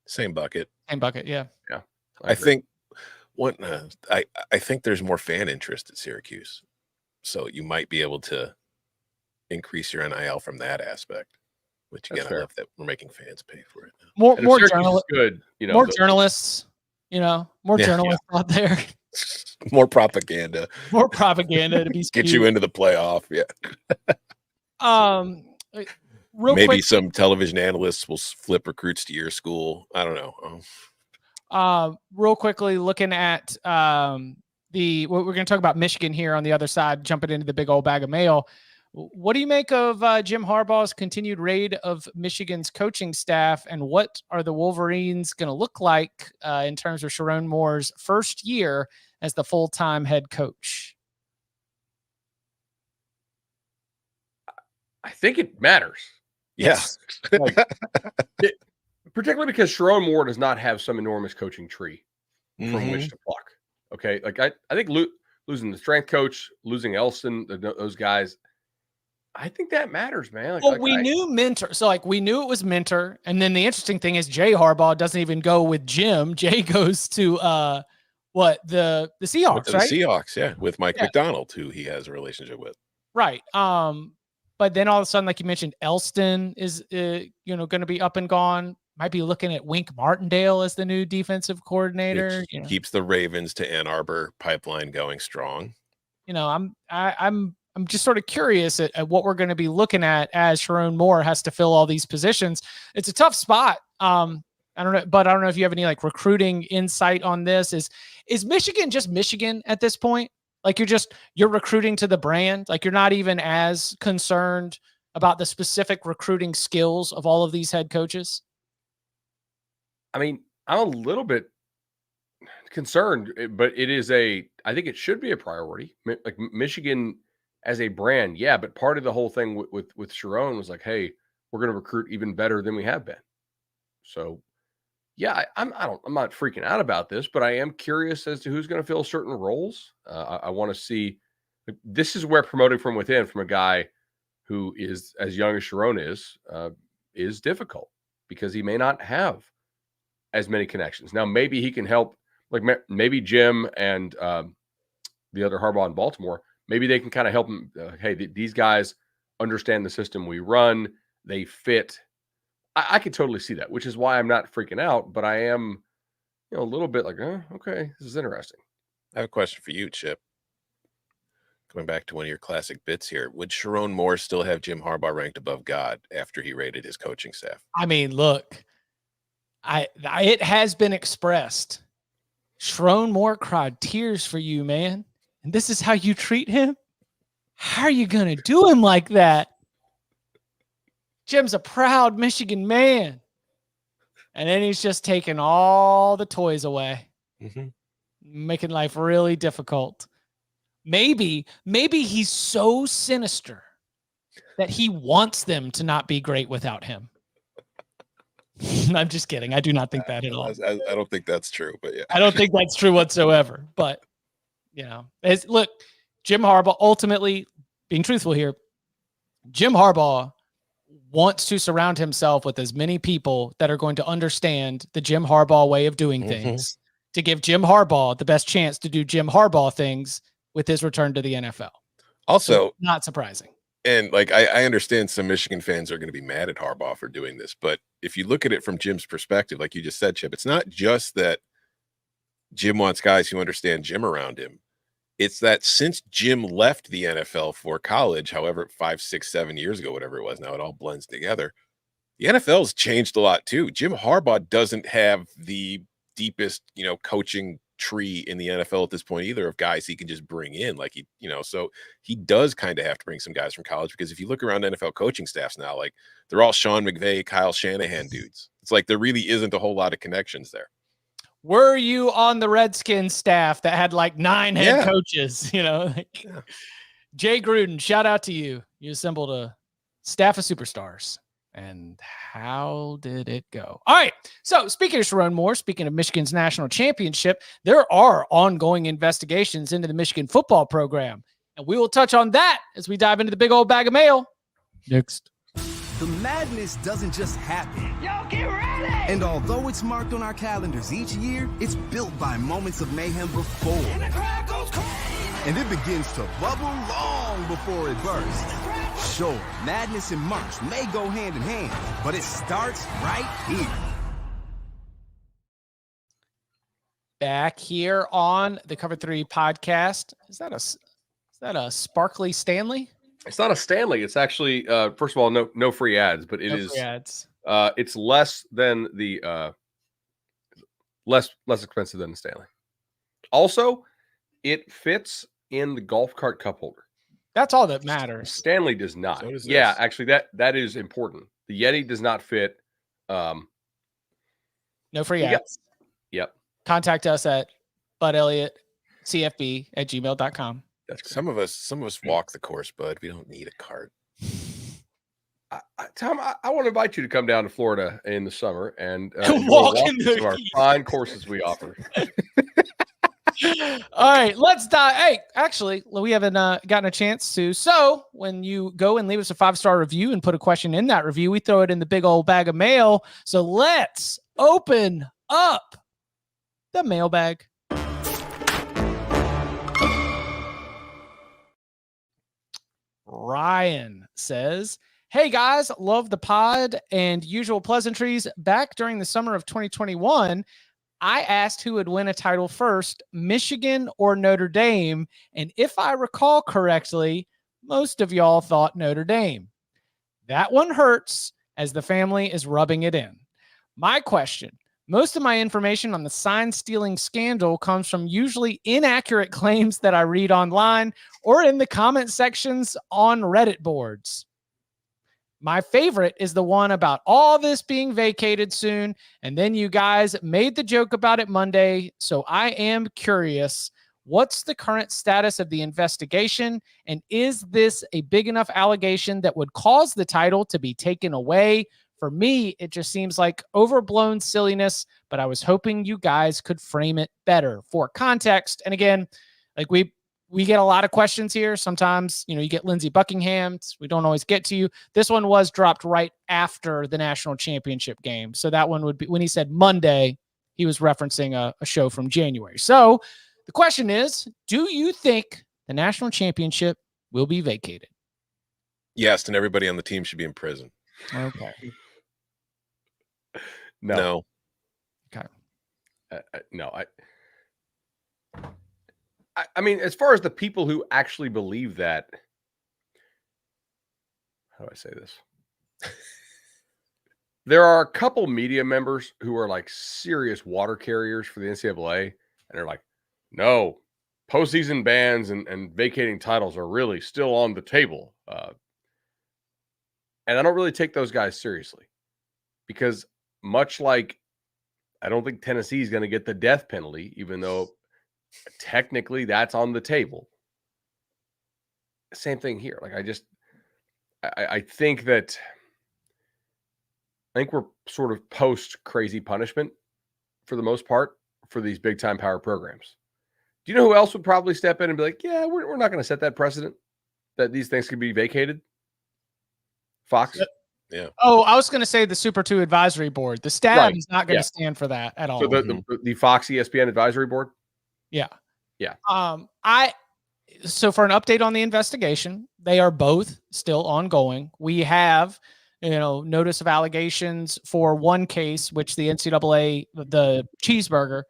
Same bucket. Same bucket. Yeah. Yeah. I think I think there's more fan interest at Syracuse, so you might be able to increase your NIL from that aspect. Which again, I love that we're making fans pay for it now. More journalists, good. More journalists. More journalists out there. More propaganda. More propaganda to be get you into the playoff. Yeah. Maybe quick, some television analysts will flip recruits to your school. I don't know. Real quickly, looking at we're going to talk about Michigan here on the other side, jumping into the big old bag of mail. What do you make of Jim Harbaugh's continued raid of Michigan's coaching staff, and what are the Wolverines going to look like in terms of Sharon Moore's first year as the full-time head coach? I think it matters. Yes. Particularly because Sharon Moore does not have some enormous coaching tree from which to pluck. Okay. I think losing the strength coach, losing Elston, those guys, I think that matters, man. Well, we knew Mentor. So, like, we knew it was Mentor. And then the interesting thing is Jay Harbaugh doesn't even go with Jim. Jay goes to the Seahawks, The right? Seahawks, yeah, with Mike McDonald, who he has a relationship with. Right. But then all of a sudden, like you mentioned, Elston is going to be up and gone. Might be looking at Wink Martindale as the new defensive coordinator. Which keeps the Ravens to Ann Arbor pipeline going strong. I'm just sort of curious at what we're going to be looking at as Sharon Moore has to fill all these positions. It's a tough spot. I don't know, but I don't know if you have any like recruiting insight on this. Is Michigan just Michigan at this point? Like you're recruiting to the brand. Like you're not even as concerned about the specific recruiting skills of all of these head coaches. I mean, I'm a little bit concerned, but I think it should be a priority. Like Michigan as a brand, yeah, but part of the whole thing with Sharon was like, hey, we're going to recruit even better than we have been. So, yeah, I'm not freaking out about this, but I am curious as to who's going to fill certain roles. I want to see. This is where promoting from within from a guy who is as young as Sharon is difficult because he may not have as many connections. Now, maybe he can help. Like maybe Jim and the other Harbaugh in Baltimore. Maybe they can kind of help them. Hey, these guys understand the system we run. They fit. I could totally see that, which is why I'm not freaking out, but I am, a little bit like, okay, this is interesting. I have a question for you, Chip. Going back to one of your classic bits here, would Sharon Moore still have Jim Harbaugh ranked above God after he rated his coaching staff? I mean, look, it has been expressed. Sharon Moore cried tears for you, man. And this is how you treat him? How are you going to do him like that? Jim's a proud Michigan man. And then he's just taking all the toys away, making life really difficult. Maybe he's so sinister that he wants them to not be great without him. I'm just kidding. I do not think that at all. I don't think that's true, but yeah. I don't think that's true whatsoever. But, look, Jim Harbaugh, ultimately, being truthful here, Jim Harbaugh wants to surround himself with as many people that are going to understand the Jim Harbaugh way of doing things to give Jim Harbaugh the best chance to do Jim Harbaugh things with his return to the NFL. Also, so, not surprising. And like, I understand some Michigan fans are going to be mad at Harbaugh for doing this, but if you look at it from Jim's perspective, like you just said, Chip, it's not just that Jim wants guys who understand Jim around him. It's that since Jim left the NFL for college, however, 5, 6, 7 years ago, whatever it was, now it all blends together. The NFL's changed a lot too. Jim Harbaugh doesn't have the deepest, coaching tree in the NFL at this point either of guys he can just bring in. Like so he does kind of have to bring some guys from college because if you look around NFL coaching staffs now, like they're all Sean McVay, Kyle Shanahan dudes. It's like there really isn't a whole lot of connections there. Were you on the Redskins staff that had like 9 head coaches? Jay Gruden, shout out to you. You assembled a staff of superstars. And how did it go? All right. So speaking of Sharon Moore, speaking of Michigan's national championship, there are ongoing investigations into the Michigan football program. And we will touch on that as we dive into the big old bag of mail. Next. The madness doesn't just happen. Yo, get ready! And although it's marked on our calendars each year, it's built by moments of mayhem before. And the crowd goes crazy! And it begins to bubble long before it bursts. Sure, madness and March may go hand in hand, but it starts right here. Back here on the Cover 3 podcast. Is that a sparkly Stanley? It's not a Stanley. It's actually, first of all, no free ads, but it is. Free ads. It's less than the less expensive than the Stanley. Also, it fits in the golf cart cup holder. That's all that matters. Stanley does not. So does yeah, this. actually, that is important. The Yeti does not fit. No free ads. Yep. Contact us at budelliott.cfb@gmail.com. That's great. Some of us walk the course, bud. We don't need a cart. Tom, I want to invite you to come down to Florida in the summer and Walk in our fine courses we offer. All right, let's dive. Hey, actually, we haven't gotten a chance to. So when you go and leave us a 5-star review and put a question in that review, we throw it in the big old bag of mail. So let's open up the mailbag. Ryan says, hey guys, love the pod and usual pleasantries. Back during the summer of 2021, I asked who would win a title first, Michigan or Notre Dame. And if I recall correctly, most of y'all thought Notre Dame. That one hurts as the family is rubbing it in. My question, most of my information on the sign stealing scandal comes from usually inaccurate claims that I read online or in the comment sections on Reddit boards. My favorite is the one about all this being vacated soon, and then you guys made the joke about it Monday, so I am curious, what's the current status of the investigation, and is this a big enough allegation that would cause the title to be taken away? For me, it just seems like overblown silliness, but I was hoping you guys could frame it better for context. And again, like we get a lot of questions here. Sometimes, you get Lindsey Buckingham. We don't always get to you. This one was dropped right after the national championship game. So that one would be when he said Monday, he was referencing a show from January. So the question is, do you think the national championship will be vacated? Yes, and everybody on the team should be in prison. Okay. No. Okay. No. I mean, as far as the people who actually believe that, how do I say this? There are a couple media members who are like serious water carriers for the NCAA, and they're like, no, postseason bans and vacating titles are really still on the table. And I don't really take those guys seriously because much like I don't think Tennessee is going to get the death penalty, even though technically that's on the table. Same thing here. Like I think we're sort of post crazy punishment for the most part for these big time power programs. Do you know who else would probably step in and be like, yeah, we're not going to set that precedent that these things could be vacated? Fox. Yeah. Oh, I was going to say the Super 2 advisory board. The staff Right. is not going to stand for that at all. So the Fox ESPN advisory board. Yeah. Yeah. So for an update on the investigation, they are both still ongoing. We have, notice of allegations for one case, which the NCAA, the cheeseburger,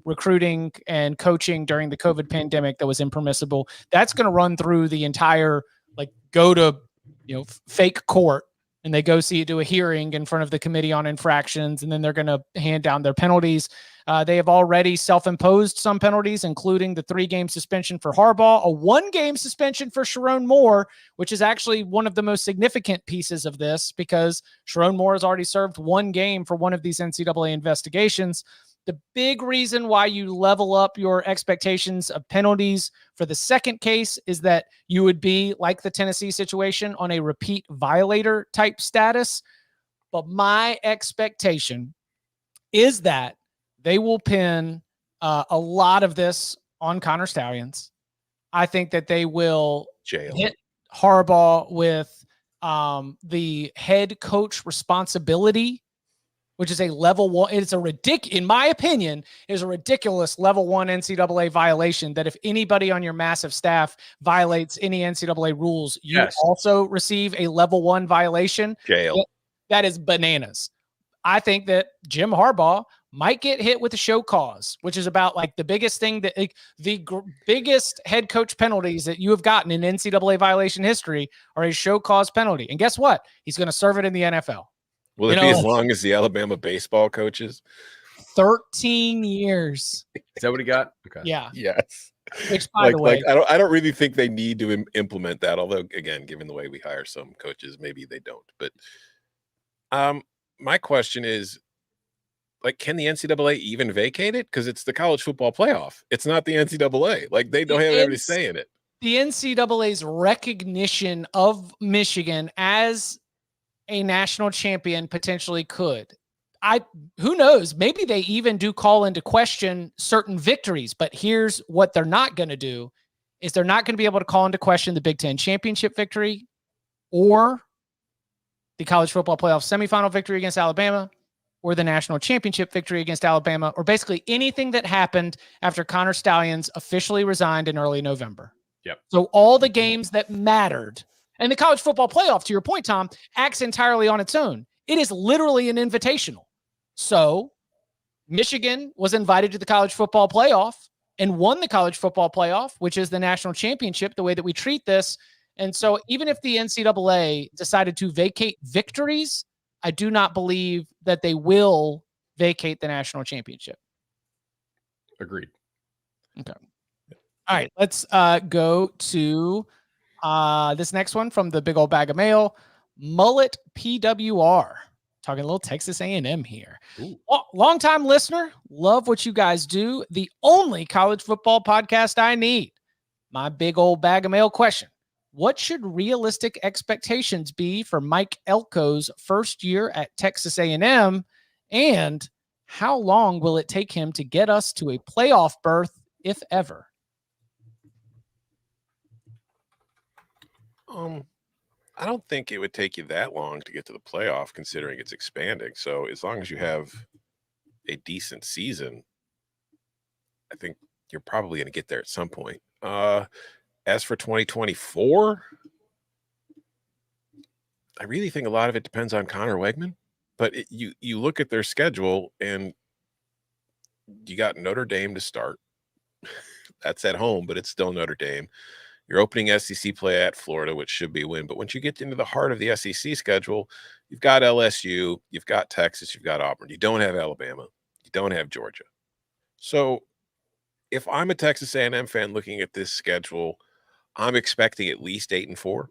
recruiting and coaching during the COVID pandemic that was impermissible. That's going to run through the entire, go to, fake court, and they go do a hearing in front of the Committee on Infractions, and then they're going to hand down their penalties. They have already self-imposed some penalties, including the 3-game suspension for Harbaugh, a 1-game suspension for Sharon Moore, which is actually one of the most significant pieces of this because Sharon Moore has already served 1 game for one of these NCAA investigations. The big reason why you level up your expectations of penalties for the second case is that you would be, like the Tennessee situation, on a repeat violator type status. But my expectation is that they will pin a lot of this on Connor Stallions. I think that they will hit Harbaugh with the head coach responsibility, which is a level 1. It's in my opinion, is a ridiculous level 1 NCAA violation that if anybody on your massive staff violates any NCAA rules, you also receive a level 1 violation. Jail. That is bananas. I think that Jim Harbaugh might get hit with a show cause, which is about the biggest thing that biggest head coach penalties that you have gotten in NCAA violation history are a show cause penalty. And guess what? He's going to serve it in the NFL. Will it be as long as the Alabama baseball coaches? 13 years. Is that what he got? Okay. Yeah. Yes. Which, by the way, I don't really think they need to implement that. Although, again, given the way we hire some coaches, maybe they don't. But my question is, can the NCAA even vacate it? Because it's the college football playoff. It's not the NCAA. They don't have anybody say in it. The NCAA's recognition of Michigan as a national champion potentially could. who knows? Maybe they even do call into question certain victories, but here's what they're not going to do is they're not going to be able to call into question the Big Ten championship victory or the college football playoff semifinal victory against Alabama or the national championship victory against Alabama, or basically anything that happened after Connor Stallions officially resigned in early November. Yep. So all the games that mattered, and the college football playoff, to your point, Tom, acts entirely on its own. It is literally an invitational. So Michigan was invited to the college football playoff and won the college football playoff, which is the national championship, the way that we treat this. And so even if the NCAA decided to vacate victories, I do not believe that they will vacate the national championship. Agreed. Okay. All right, let's go to this next one from the big old bag of mail. Mullet PWR. Talking a little Texas A&M here. Long-time listener. Love what you guys do. The only college football podcast I need. My big old bag of mail question. What should realistic expectations be for Mike Elko's first year at Texas A&M? And how long will it take him to get us to a playoff berth, if ever? I don't think it would take you that long to get to the playoff, considering it's expanding. So as long as you have a decent season, I think you're probably going to get there at some point. As for 2024, I really think a lot of it depends on Connor Wegman. But you look at their schedule, and you got Notre Dame to start. That's at home, but it's still Notre Dame. Your opening SEC play at Florida, which should be a win. But once you get into the heart of the SEC schedule, you've got LSU, you've got Texas, you've got Auburn. You don't have Alabama. You don't have Georgia. So if I'm a Texas A&M fan looking at this schedule, I'm expecting at least 8-4.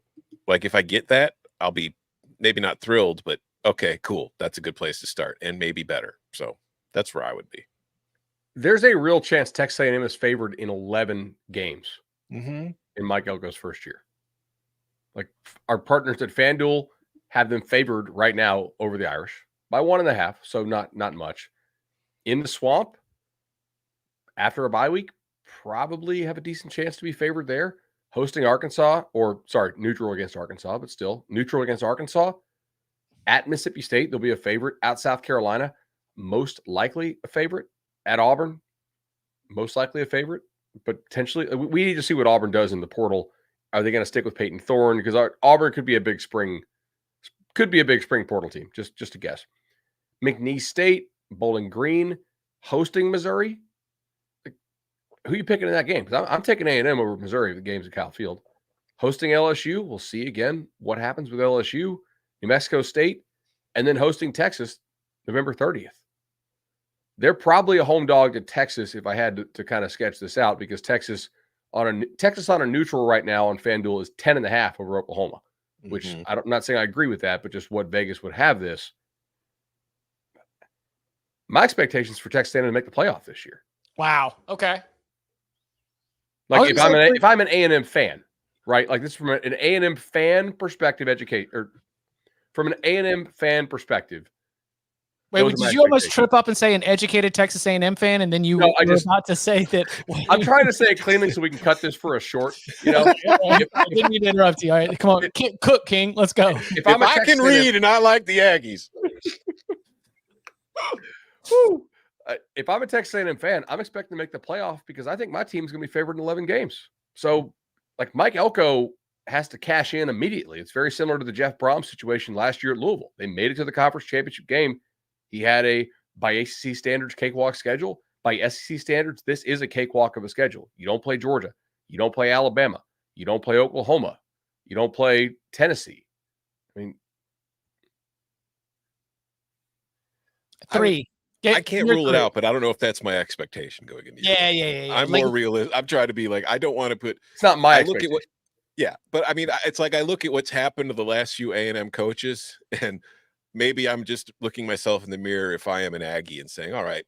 Like if I get that, I'll be maybe not thrilled, but okay, cool. That's a good place to start and maybe better. So that's where I would be. There's a real chance Texas A&M is favored in 11 games. Mm-hmm. In Mike Elko's first year. Like our partners at FanDuel have them favored right now over the Irish by 1.5. So not much. In the Swamp, after a bye week, probably have a decent chance to be favored there. Hosting Arkansas, neutral against Arkansas, but still neutral against Arkansas. At Mississippi State, they'll be a favorite. At South Carolina, most likely a favorite. At Auburn, most likely a favorite. But potentially, we need to see what Auburn does in the portal. Are they going to stick with Peyton Thorne? Because Auburn could be a big spring portal team. Just a guess. McNeese State, Bowling Green, hosting Missouri. Who are you picking in that game? Because I'm taking A&M over Missouri if the game's at Kyle Field. Hosting LSU, we'll see again what happens with LSU. New Mexico State, and then hosting Texas November 30th. They're probably a home dog to Texas if I had to kind of sketch this out, because Texas on a neutral right now on FanDuel is 10.5 over Oklahoma, which I'm not saying I agree with that, but just what Vegas would have this. My expectations for Texas A&M to make the playoff this year. Wow. Okay. Like if I'm an A&M fan, right? Like this is from an A&M fan perspective, from an A&M fan perspective. Wait, did you almost trip up and say an educated Texas A&M fan, and then you were about to say that? I'm trying to say it cleanly so we can cut this for a short. You know, I didn't mean to interrupt you. All right, come on, cook, King. Let's go. If I can read and I like the Aggies. If I'm a Texas A&M fan, I'm expecting to make the playoff because I think my team's going to be favored in 11 games. So, like Mike Elko has to cash in immediately. It's very similar to the Jeff Brom situation last year at Louisville. They made it to the conference championship game. He had a, by ACC standards, cakewalk schedule. By SEC standards, this is a cakewalk of a schedule. You don't play Georgia. You don't play Alabama. You don't play Oklahoma. You don't play Tennessee. I mean, I can't rule it out, but I don't know if that's my expectation going into it. Yeah. I'm more realistic. I'm trying to be like, I don't want to put. It's not my expectation. But I mean, it's like I look at what's happened to the last few A&M coaches, and maybe I'm just looking myself in the mirror if I am an Aggie and saying, all right,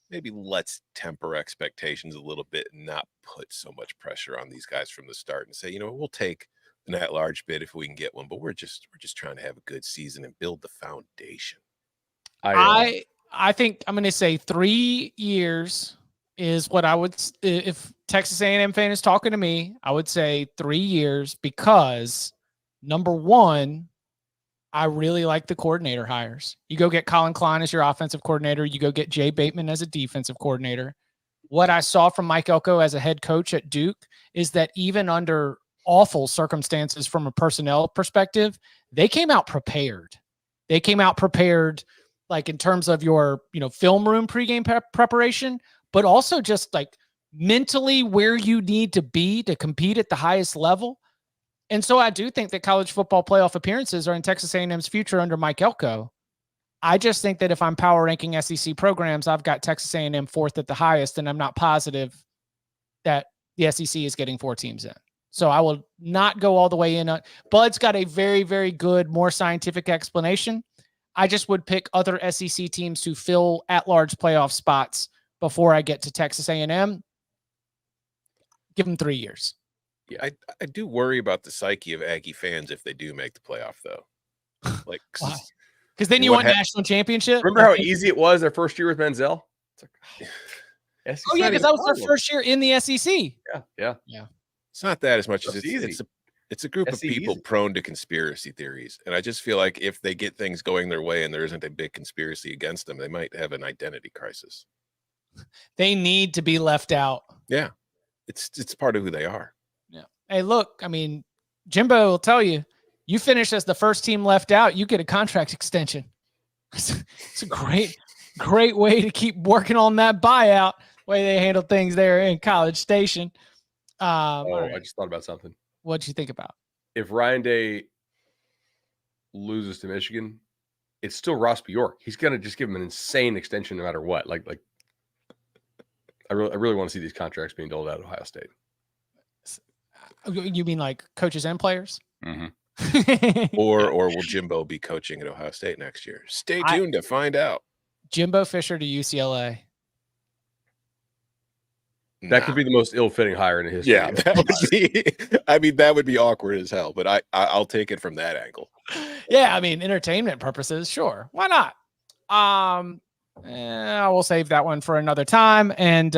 maybe let's temper expectations a little bit and not put so much pressure on these guys from the start and say, we'll take an at-large bid if we can get one, but we're just trying to have a good season and build the foundation. I think I'm going to say 3 years is what I would, if Texas A&M fan is talking to me, I would say 3 years because number one, I really like the coordinator hires. You go get Colin Klein as your offensive coordinator. You go get Jay Bateman as a defensive coordinator. What I saw from Mike Elko as a head coach at Duke is that even under awful circumstances from a personnel perspective, they came out prepared. They came out prepared, like in terms of your, film room pregame preparation, but also just like mentally where you need to be to compete at the highest level. And so I do think that college football playoff appearances are in Texas A&M's future under Mike Elko. I just think that if I'm power ranking SEC programs, I've got Texas A&M fourth at the highest, and I'm not positive that the SEC is getting 4 teams in. So I will not go all the way in. Bud's got a very, very good, more scientific explanation. I just would pick other SEC teams to fill at-large playoff spots before I get to Texas A&M. Give them 3 years. Yeah, I do worry about the psyche of Aggie fans if they do make the playoff, though. Like, because then you want national championship. Remember how easy it was their first year with Menzel? It's like, oh yeah, because that was their first year in the SEC. Yeah. It's not that as much as easy. it's a group of people prone to conspiracy theories, and I just feel like if they get things going their way and there isn't a big conspiracy against them, they might have an identity crisis. They need to be left out. Yeah, it's part of who they are. Yeah. Hey, look, I mean, Jimbo will tell you, you finish as the first team left out, you get a contract extension. It's a great way to keep working on that buyout, way they handle things there in College Station. I just thought about something. What'd you think about? If Ryan Day loses to Michigan, it's still Ross Bjork. He's going to just give him an insane extension no matter what. Like I really want to see these contracts being doled out at Ohio State. You mean like coaches and players? Mm-hmm. Or will Jimbo be coaching at Ohio State next year? Stay tuned to find out. Jimbo Fisher to UCLA. That could be the most ill-fitting hire in history. Yeah, that would be. I mean, that would be awkward as hell. But I'll take it from that angle. Yeah, I mean, entertainment purposes, sure. Why not? I will save that one for another time, and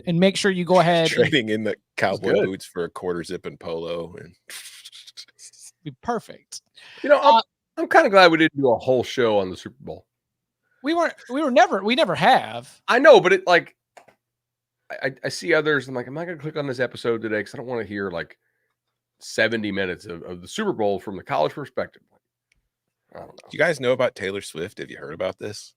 make sure you go ahead. Trading in the cowboy boots for a quarter zip and polo, and be perfect. I'm kind of glad we didn't do a whole show on the Super Bowl. We never have. I know, but it like. I see others. I'm like, am I going to click on this episode today? Because I don't want to hear like 70 minutes of the Super Bowl from the college perspective. I don't know. Do you guys know about Taylor Swift? Have you heard about this?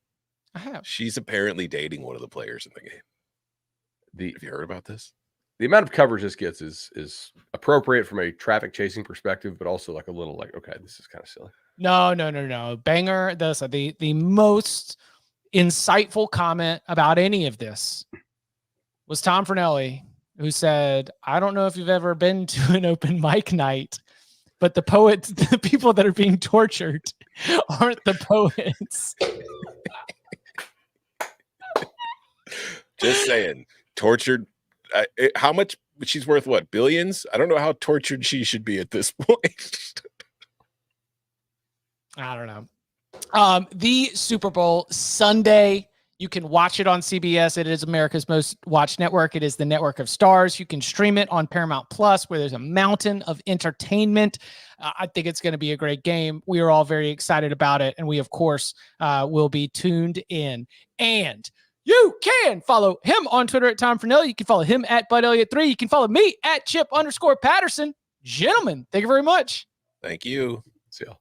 I have. She's apparently dating one of the players in the game. Have you heard about this? The amount of coverage this gets is appropriate from a traffic chasing perspective, but also like a little like, okay, this is kind of silly. No. Banger. The most insightful comment about any of this was Tom Fernelli, who said, I don't know if you've ever been to an open mic night, but the people that are being tortured aren't the poets. Just saying, tortured. How much? She's worth what? Billions? I don't know how tortured she should be at this point. I don't know. The Super Bowl Sunday. You can watch it on CBS. It is America's most watched network. It is the network of stars. You can stream it on Paramount Plus, where there's a mountain of entertainment. I think it's going to be a great game. We are all very excited about it. And we, of course, will be tuned in. And you can follow him on Twitter at Tom Fernelli. You can follow him at Bud Elliott 3. You can follow me at Chip_Patterson. Gentlemen, thank you very much. Thank you. See y'all.